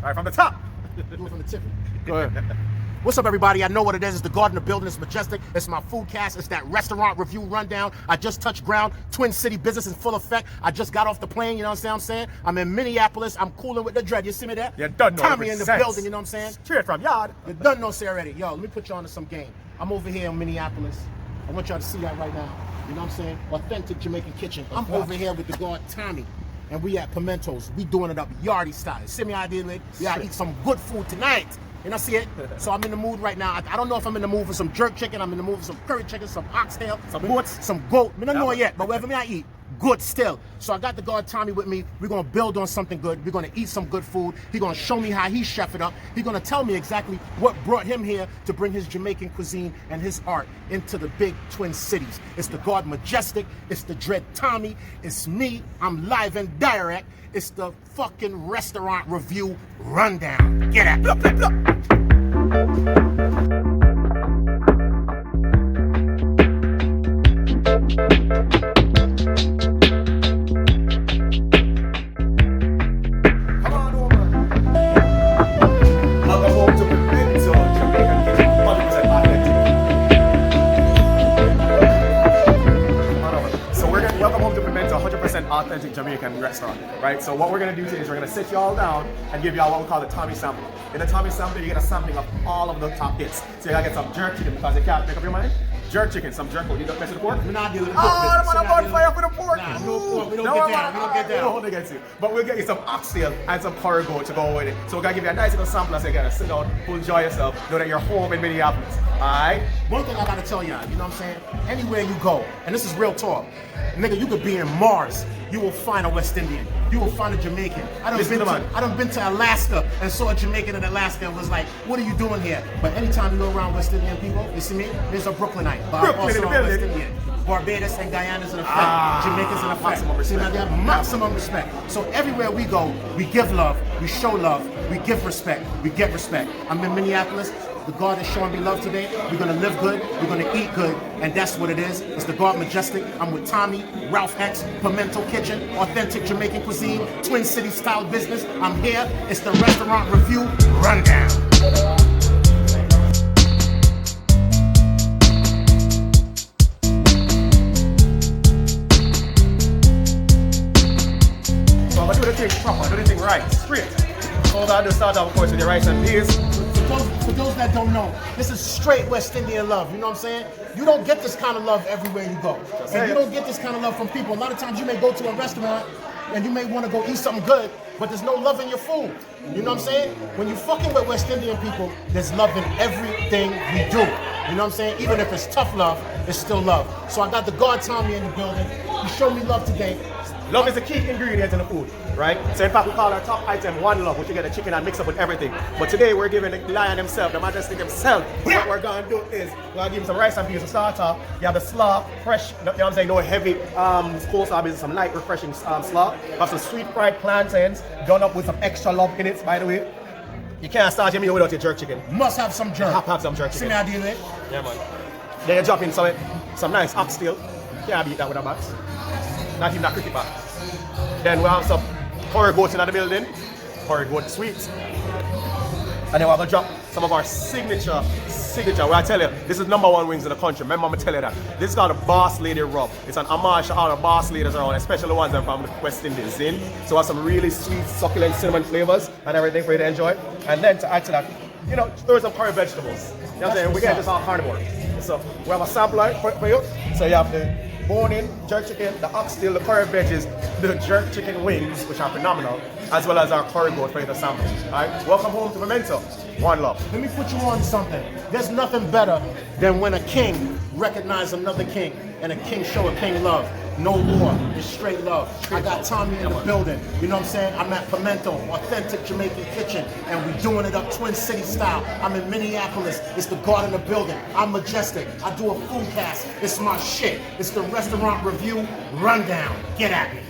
All right, from the top. Do it from the tip. Go ahead. What's up, everybody? I know what it is. It's the garden of building. It's Majestic. It's my Foodcast. It's that restaurant review rundown. I just touched ground. Twin City business in full effect. I just got off the plane. You know what I'm saying? I'm in Minneapolis. I'm cooling with the dread. You see me there? You done know. Tommy in the building. You know what I'm saying? Straight from Yardie. You done know, say already. Yo, let me put you on to some game. I'm over here in Minneapolis. I want y'all to see that right now. You know what I'm saying? Authentic Jamaican kitchen. I'm over here with the guard Tommy. And we at Pimentos. We doing it up Yardie style. See me idea, like, we gotta eat some good food tonight. You know, see it? So I'm in the mood right now. I don't know if I'm in the mood for some jerk chicken. I'm in the mood for some curry chicken, some oxtail, some goats, some goat. I don't know yet, but whatever I eat, good still. So I got the guard Tommy with me. We're gonna build on something good. We're gonna eat some good food. He's gonna show me how he chef it up. He's gonna tell me exactly what brought him here to bring his Jamaican cuisine and his art into the big Twin Cities. It's the guard Majestic. It's the dread Tommy. It's me. I'm live and direct. It's the fucking restaurant review rundown. Get at blah, blah, blah. Authentic Jamaican restaurant, right? So what we're gonna do today is we're gonna sit you all down and give you all what we call the Tommy sample. In the Tommy sample, you get a sampling of all of the top hits. So you gotta get some jerk chicken because you can't make up your mind. Jerk chicken, some jerk. You don't mess with the pork? We're not dealing with the pork. Oh, I'm on bonfire for the pork. Nah, no pork. We don't get down. We don't get down. We don't want to get you. But we'll get you some oxtail and some curry goat to go with it. So we're gonna give you a nice little sample so you gotta sit down, enjoy yourself, know that you're home in Minneapolis. Alright? One thing I gotta tell y'all, you know what I'm saying? Anywhere you go, and this is real talk, nigga, you could be in Mars, you will find a West Indian. You will find a Jamaican. I done been to Alaska and saw a Jamaican in Alaska and was like, what are you doing here? But anytime you go around West Indian people, you see me? There's a Brooklynite. But I'm also a West Indian. Barbados and Guyana's in effect. Jamaica's in effect. Maximum respect. See, now they have maximum respect. So everywhere we go, we give love, we show love, we give respect, we get respect. I'm in Minneapolis. The guard is showing me love today. We're gonna live good, we're gonna eat good, and that's what it is. It's the guard Majestic. I'm with Tommy, Ralph X, Pimento Kitchen, authentic Jamaican cuisine, Twin City style business. I'm here. It's the restaurant review rundown. So I'm gonna do the thing proper, do the thing right, straight. So I'm gonna start off, of course, with your rice and peas. For those that don't know, this is straight West Indian love, you know what I'm saying? You don't get this kind of love everywhere you go. And you don't get this kind of love from people. A lot of times you may go to a restaurant and you may want to go eat something good, but there's no love in your food. You know what I'm saying? When you fucking with West Indian people, there's love in everything we do. You know what I'm saying? Even if it's tough love, it's still love. So I got the guard Tommy in the building. He showed me love today. Love is the key ingredient in the food, right? So in fact, we call our top item one love, which you get the chicken and mix up with everything. But today we're giving the lion himself, the Majestic himself. What we're gonna do is we're gonna give him some rice and peas to start off. You have the slaw, fresh, you know what I'm saying, no heavy coleslaw, but some light, refreshing slaw. You have some sweet fried plantains, done up with some extra love in it, by the way. You can't start your meal without your jerk chicken. Must have some jerk. Have to have some jerk chicken. See me how I deal with it? Yeah, man. Then you drop in some nice oxtail. Can't beat that with a box. Not even that cricket back. Then we have some curry goats in the building, curry goat sweets. And then we're gonna drop some of our signature, where I tell you, this is #1 wings in the country. Remember, I'm gonna tell you that. This is called a Boss Lady Rub. It's an homage to all the boss ladies around, especially the ones that are from the West Indies. So we have some really sweet, succulent cinnamon flavors and everything for you to enjoy. And then to add to that, you know, throw some curry vegetables. You know what I'm saying? We get this all carnivore. So we have a sample for you. So you have the bone-in jerk chicken, the oxtail, the curry veggies, the jerk chicken wings, which are phenomenal, as well as our curry goat for you to sample. All right, welcome home to Pimento. One love. Let me put you on something. There's nothing better than when a king recognizes another king and a king show a king love. No war, it's straight love. I got Tommy in the building. You know what I'm saying? I'm at Pimento, authentic Jamaican kitchen, and we doing it up Twin City style. I'm in Minneapolis. It's the guard in the building. I'm Majestic. I do a Foodcast. It's my shit. It's the restaurant review rundown. Get at me.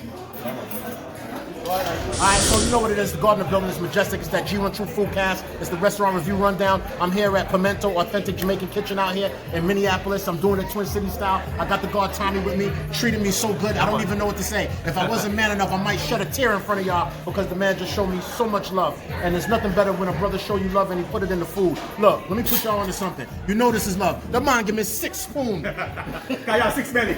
Alright, so you know what it is. The Garden of Building is Majestic. It's that G1TRUTH Foodcast. It's the restaurant review rundown. I'm here at Pimento, authentic Jamaican kitchen out here in Minneapolis. I'm doing it Twin City style. I got the guard Tommy with me, treating me so good. I don't even know what to say. If I wasn't man enough, I might shed a tear in front of y'all because the man just showed me so much love. And there's nothing better when a brother show you love and he put it in the food. Look, let me put y'all onto something. You know this is love. The man give me 6 spoons. I got 6 belly.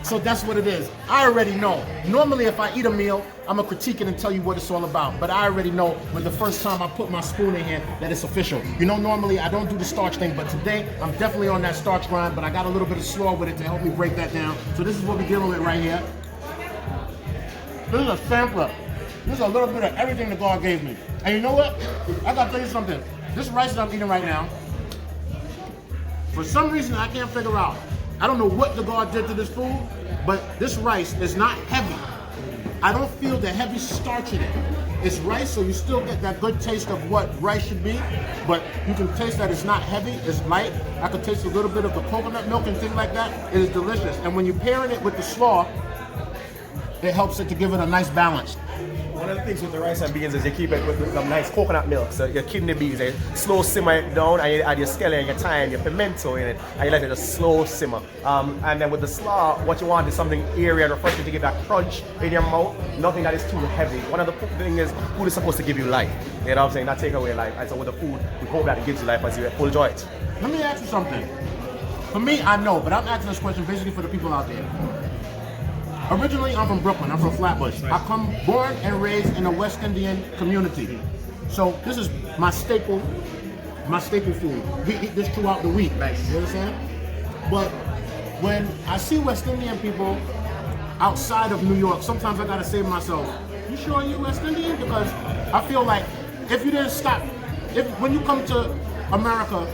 So that's what it is. I already know. Normally if I eat a meal, I'm gonna critique it and tell you what it's all about. But I already know when the first time I put my spoon in here that it's official. You know, normally I don't do the starch thing, but today I'm definitely on that starch grind, but I got a little bit of slaw with it to help me break that down. So this is what we're dealing with right here. This is a sampler. This is a little bit of everything the God gave me. And you know what? I gotta tell you something. This rice that I'm eating right now, for some reason I can't figure out. I don't know what the God did to this food, but this rice is not heavy. I don't feel the heavy starch in it. It's rice, so you still get that good taste of what rice should be, but you can taste that it's not heavy, it's light. I can taste a little bit of the coconut milk and things like that. It is delicious. And when you're pairing it with the slaw, it helps it to give it a nice balance. One of the things with the rice and beans is you keep it with some nice coconut milk. So your kidney beans, you slow simmer it down, and you add your scallion, your thyme, your pimento in it, and you let it just slow simmer. And then with the slaw, what you want is something airy and refreshing to give that crunch in your mouth, nothing that is too heavy. One of the things is food is supposed to give you life. You know what I'm saying? Not take away life. And so with the food, we hope that it gives you life as you enjoy it. Let me ask you something. For me, I know, but I'm asking this question basically for the people out there. Originally, I'm from Brooklyn. I'm from Flatbush. I come born and raised in a West Indian community. So this is my staple food. We eat this throughout the week. Nice. You understand? But when I see West Indian people outside of New York, sometimes I gotta say to myself, you sure you're West Indian? Because I feel like if you didn't stop, when you come to America,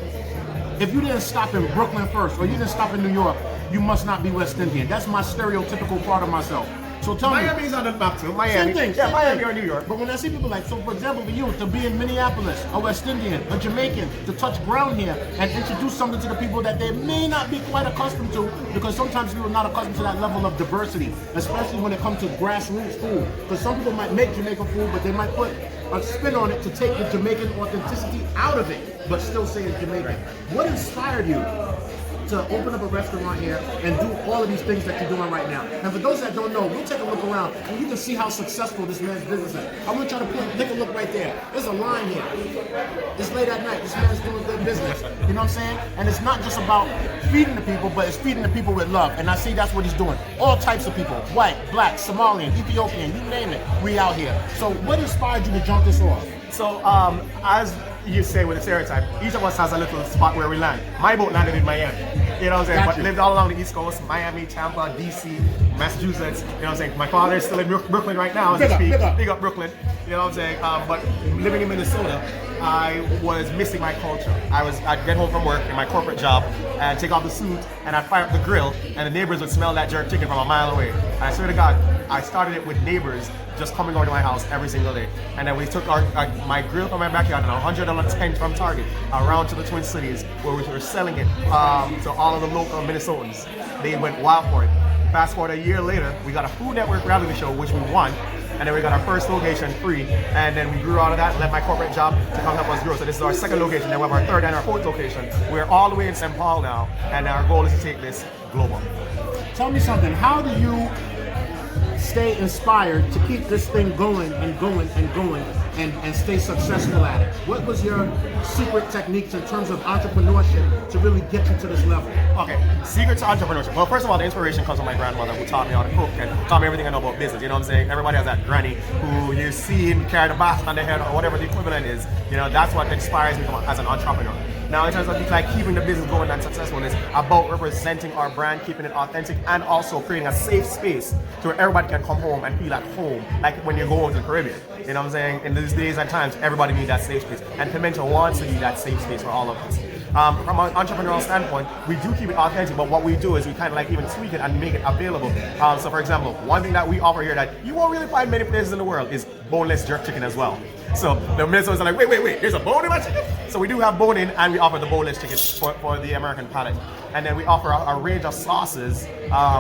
if you didn't stop in Brooklyn first, or you didn't stop in New York, you must not be West Indian. That's my stereotypical part of myself. So tell me. Miami's on the map too. Miami. Same thing. Yeah, same Miami thing. or New York. But when I see people like, so for example, for you to be in Minneapolis, a West Indian, a Jamaican, to touch ground here and introduce something to the people that they may not be quite accustomed to, because sometimes people are not accustomed to that level of diversity, especially when it comes to grassroots food. Because some people might make Jamaican food, but they might put a spin on it to take the Jamaican authenticity out of it, but still say it's Jamaican. What inspired you to open up a restaurant here and do all of these things that you're doing right now? And for those that don't know, we'll take a look around and you can see how successful this man's business is. I want y'all to take a look right there. There's a line here. It's late at night. This man's doing good business. You know what I'm saying? And it's not just about feeding the people, but it's feeding the people with love. And I see that's what he's doing. All types of people. White, black, Somalian, Ethiopian, you name it. We out here. So what inspired you to jump this off? So as you say with the stereotype, each of us has a little spot where we land. My boat landed in Miami. You know what I'm saying? But lived all along the East Coast, Miami, Tampa, DC, Massachusetts. You know what I'm saying? My father is still in Brooklyn right now as I speak. Big up Brooklyn. You know what I'm saying? But living in Minnesota, I was missing my culture. I'd get home from work in my corporate job and take off the suit and I'd fire up the grill and the neighbors would smell that jerk chicken from a mile away. And I swear to God, I started it with neighbors just coming over to my house every single day. And then we took my grill from my backyard and $100 tent from Target around to the Twin Cities where we were selling it to all of the local Minnesotans. They went wild for it. Fast forward a year later, we got a Food Network reality show, which we won. And then we got our first location free. And then we grew out of that and left my corporate job to come help us grow. So this is our second location. Then we have our third and our fourth location. We're all the way in St. Paul now. And our goal is to take this global. Tell me something. How do you stay inspired to keep this thing going and going and going and stay successful at it? What was your secret techniques in terms of entrepreneurship to really get you to this level? Okay, secret to entrepreneurship. Well, first of all, the inspiration comes from my grandmother who taught me how to cook and taught me everything I know about business. You know what I'm saying? Everybody has that granny who you see and carry the bath on their head or whatever the equivalent is. You know, that's what inspires me as an entrepreneur. Now, in terms of like keeping the business going and successful, it's about representing our brand, keeping it authentic, and also creating a safe space to where everybody can come home and feel at home, like when you go to the Caribbean. You know what I'm saying? In these days and times, everybody needs that safe space, and Pimento wants to be that safe space for all of us. From an entrepreneurial standpoint, we do keep it authentic, but what we do is we kind of like even tweak it and make it available. So, for example, one thing that we offer here that you won't really find many places in the world is boneless jerk chicken as well. So the Minnesotans are like, wait, there's a bone in my chicken? So we do have bone in, and we offer the boneless chicken for the American palate. And then we offer a range of sauces,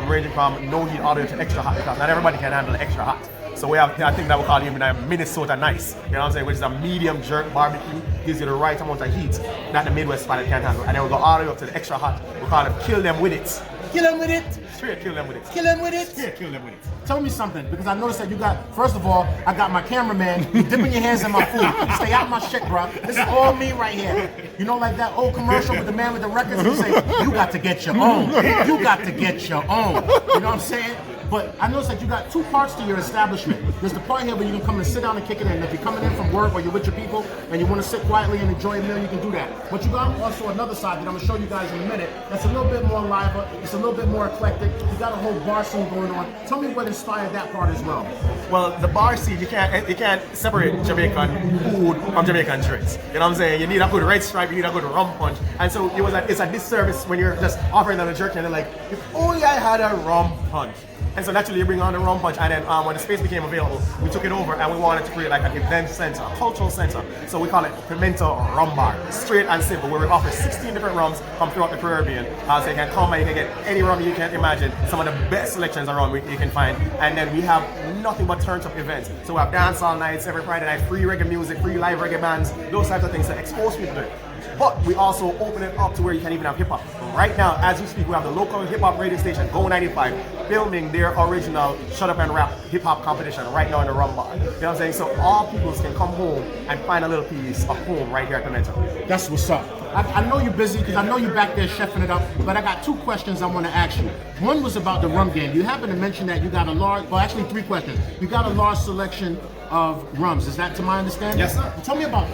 ranging from no heat all the way to extra hot, because not everybody can handle extra hot. So we have, I think that we call it even a Minnesota nice. You know what I'm saying? Which is a medium jerk barbecue, gives you the right amount of heat that the Midwest palate can handle. And then we go all the way up to the extra hot. We call it kill them with it. Kill them with it. Straight kill them with it. Kill them with it. Straight kill them with it. Tell me something, because I noticed that you got, first of all, I got my cameraman dipping your hands in my food. Stay out my shit, bro. This is all me right here. You know, like that old commercial with the man with the records, he say, you got to get your own. You got to get your own. You know what I'm saying? But I noticed that you got two parts to your establishment. There's the part here where you can come and sit down and kick it in. If you're coming in from work or you're with your people and you want to sit quietly and enjoy a meal, you can do that. But you got also another side that I'm going to show you guys in a minute that's a little bit more liver, it's a little bit more eclectic. You got a whole bar scene going on. Tell me what inspired that part as well. Well, the bar scene, you can't separate Jamaican food from Jamaican drinks. You know what I'm saying? You need a good red stripe, you need a good rum punch. And so it's a disservice when you're just offering them a jerky and they're like, if only I had a rum punch. And so naturally you bring on the rum punch, and then when the space became available, we took it over and we wanted to create like an event center, a cultural center. So we call it Pimento Rum Bar, straight and simple, where we offer 16 different rums from throughout the Caribbean. So you can come and you can get any rum you can imagine, some of the best selections around you can find. And then we have nothing but turn up events. So we have dancehall nights every Friday night, free reggae music, free live reggae bands, those types of things to expose people to it. But we also open it up to where you can even have hip hop. Right now, as we speak, we have the local hip hop radio station, Go 95, filming their original Shut Up and Rap hip hop competition right now in the Rum Bar. You know what I'm saying? So all people can come home and find a little piece of home right here at Pimento. That's what's up. I know you're busy because I know you're back there chefing it up, but I got two questions I want to ask you. One was about the rum game. You happen to mention that you got a large, well actually three questions. You got a large selection of rums. Is that to my understanding? Yes, sir. Tell me about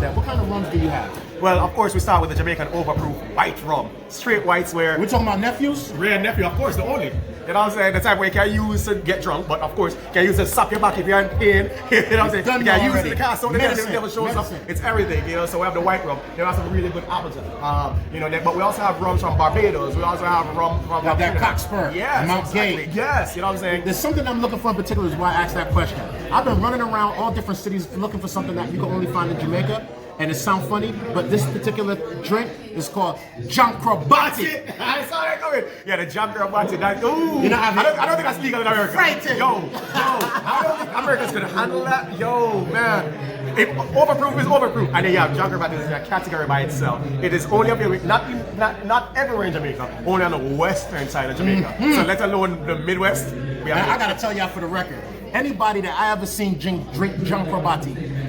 that. What kind of rums do you have? Well, of course, we start with the Jamaican overproof white rum. Straight whites where... We're talking about nephews? Rare nephew, of course, the only. You know what I'm saying? The type where you can use to get drunk, but of course, you can use to suck your back if you're in pain. You know what I'm saying? You can use it in the car, so the devil shows up. It's everything, you know. So we have the white rum. There are some really good apples in it. You know, but we also have rums from Barbados. We also have rum from like that Cockspur, yes, Mount exactly. Gay. Yes, you know what I'm saying? There's something I'm looking for in particular, is why I asked that question. I've been running around all different cities looking for something that you can only find in Jamaica. And it sounds funny, but this particular drink is called G1TRUTH. I saw that coming. Yeah, the G1TRUTH. That, ooh. You know, I don't think that's legal in America. Right. Yo, I don't think America's gonna handle that. Yo, man. If overproof is overproof, and then you have G1TRUTH is a category by itself. It is only available, not everywhere in Jamaica, only on the western side of Jamaica. So let alone the Midwest. I gotta tell y'all for the record, anybody that I ever seen drink G1TRUTH,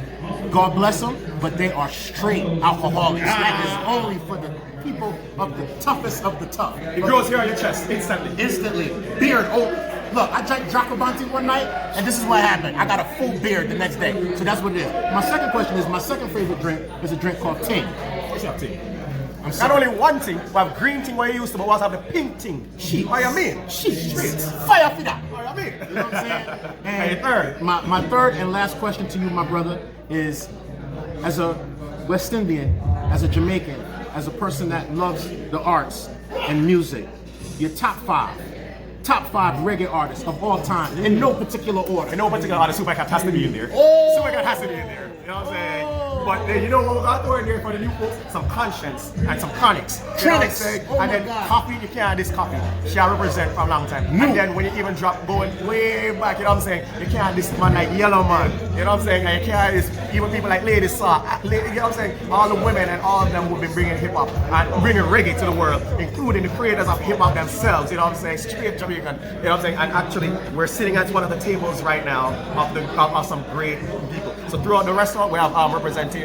God bless them, but they are straight alcoholics. That is only for the people of the toughest of the tough. It grows here on your chest instantly. Instantly. Beard. Oh, look, I drank G1TRUTH one night, and this is what happened. I got a full beard the next day. So that's what it is. My second question is, my second favorite drink is a drink called ting. What's up, ting? Not only one thing, we have green thing where you used to, but we also have the pink thing. What you mean? Fire for that. What you mean? You know what I'm saying? And third. My third and last question to you, my brother, is as a West Indian, as a Jamaican, as a person that loves the arts and music, your top five reggae artists of all time, in no particular order. In no particular order, Supercat has to be in there. Oh! Supercat has to be in there. You know what I'm saying? But then you know what we got to in there for the new folks? Some conscience and some chronics. You know what I'm saying? Oh and then coffee, you can't diss coffee. She represent for a long time. And then when you even drop going way back, you know what I'm saying? You can't diss man like Yellow Man. You know what I'm saying? And you can't diss even people like Lady Saw. You know what I'm saying? All the women and all of them who've been bringing hip hop and bringing reggae to the world, including the creators of hip hop themselves. You know what I'm saying? Straight Jamaican. You know what I'm saying? And actually, we're sitting at one of the tables right now of some great people. So throughout the restaurant, we have representations.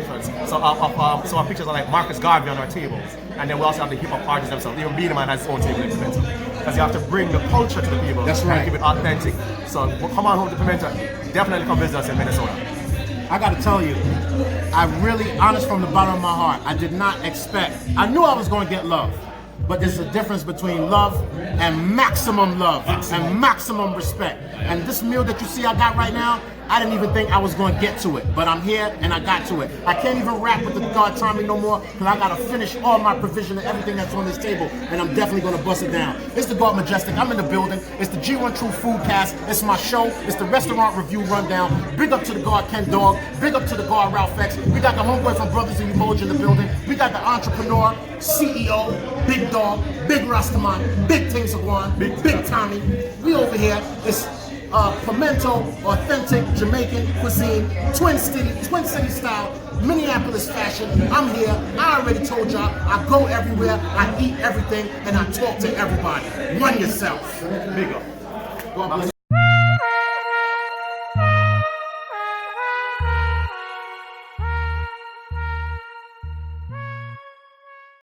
So our pictures are like Marcus Garvey on our tables. And then we also have the hip hop artists themselves. Even Beenie Man has his own table in Pimento. Because you have to bring the culture to the people. That's right. And keep it authentic. So come on home to Pimento. Definitely come visit us in Minnesota. I gotta tell you, I really, honest from the bottom of my heart, I did not expect. I knew I was going to get love. But there's a difference between love and maximum love and maximum respect. And this meal that you see I got right now, I didn't even think I was going to get to it, but I'm here and I got to it. I can't even rap with the God Tommy no more because I got to finish all my provision and everything that's on this table, and I'm definitely going to bust it down. It's the God Majestic. I'm in the building. It's the G1TRUTH Foodcast. It's my show. It's the restaurant review rundown. Big up to the God Ken Dog. Big up to the God Ralph X. We got the homeboy from Brothers in Emoji in the building. We got the entrepreneur, CEO, Big Dog, Big Rastaman, Big Things of One, Big Tommy. We over here. It's Pimento, authentic Jamaican cuisine, Twin City style, Minneapolis fashion. I'm here. I already told y'all, I go everywhere, I eat everything, and I talk to everybody. Run yourself. Big up. God bless.